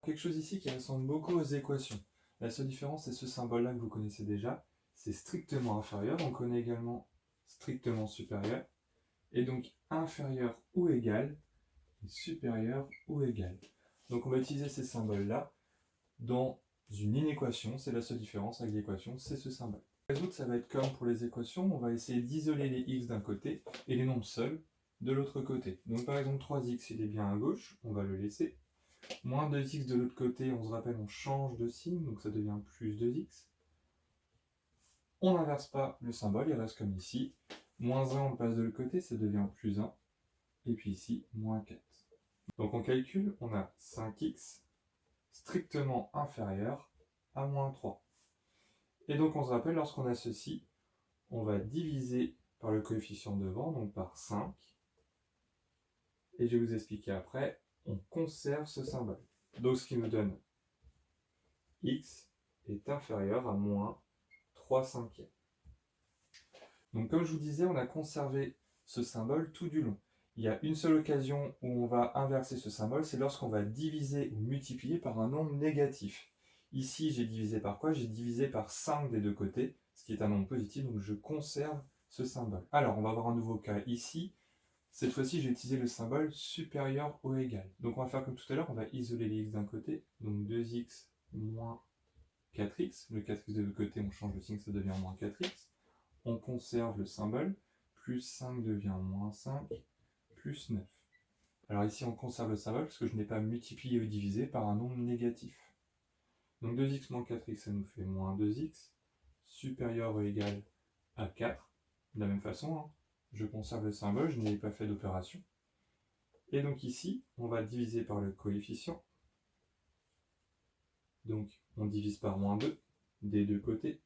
Quelque chose ici qui ressemble beaucoup aux équations. La seule différence, c'est ce symbole-là que vous connaissez déjà. C'est strictement inférieur. On connaît également strictement supérieur. Et donc inférieur ou égal, et supérieur ou égal. Donc on va utiliser ces symboles-là dans une inéquation. C'est la seule différence avec l'équation, c'est ce symbole. Pour résoudre, ça va être comme pour les équations. On va essayer d'isoler les x d'un côté et les nombres seuls de l'autre côté. Donc par exemple 3x, il est bien à gauche, on va le laisser. Moins 2x de l'autre côté, on se rappelle, on change de signe, donc ça devient plus 2x. On n'inverse pas le symbole, il reste comme ici. Moins 1, on le passe de l'autre côté, ça devient plus 1. Et puis ici, moins 4. Donc on calcule, on a 5x strictement inférieur à moins 3. Et donc on se rappelle, lorsqu'on a ceci, on va diviser par le coefficient devant, donc par 5. Et je vais vous expliquer après, on conserve ce symbole. Donc ce qui nous donne x est inférieur à moins 3 cinquièmes. Donc comme je vous disais, on a conservé ce symbole tout du long. Il y a une seule occasion où on va inverser ce symbole, c'est lorsqu'on va diviser ou multiplier par un nombre négatif. Ici, j'ai divisé par quoi? J'ai divisé par 5 des deux côtés, ce qui est un nombre positif, donc je conserve ce symbole. Alors, on va voir un nouveau cas ici. Cette fois-ci, j'ai utilisé le symbole supérieur ou égal. Donc on va faire comme tout à l'heure, on va isoler les x d'un côté, donc 2x moins 4x. Le 4x de l'autre côté, on change le signe, ça devient moins 4x. On conserve le symbole, plus 5 devient moins 5, plus 9. Alors ici, on conserve le symbole parce que je n'ai pas multiplié ou divisé par un nombre négatif. Donc 2x moins 4x, ça nous fait moins 2x, supérieur ou égal à 4. De la même façon, hein, je conserve le symbole, je n'ai pas fait d'opération. Et donc ici, on va diviser par le coefficient. Donc on divise par moins 2 des deux côtés.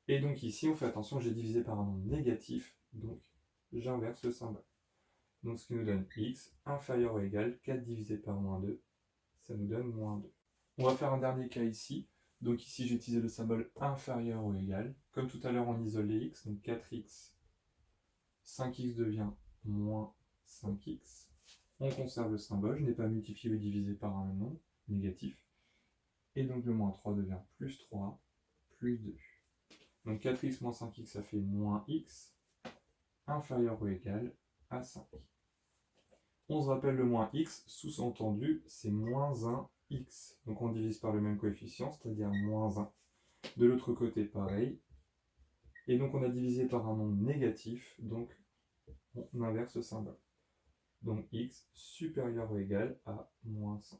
Et donc ici, on fait attention, j'ai divisé par un nombre négatif, donc j'inverse le symbole. Donc ce qui nous donne x inférieur ou égal 4 divisé par moins 2, ça nous donne moins 2. On va faire un dernier cas ici. Donc ici, j'ai utilisé le symbole inférieur ou égal. Comme tout à l'heure, on isole les x, donc 4x, 5x devient moins 5x. On conserve le symbole, je n'ai pas multiplié ou divisé par un nombre négatif. Et donc le moins 3 devient plus 3, plus 2. Donc 4x moins 5x, ça fait moins x, inférieur ou égal à 5. On se rappelle le moins x, sous-entendu, c'est moins 1x. Donc on divise par le même coefficient, c'est-à-dire moins 1. De l'autre côté, pareil. Et donc on a divisé par un nombre négatif, donc on inverse le symbole. Donc x supérieur ou égal à moins 5.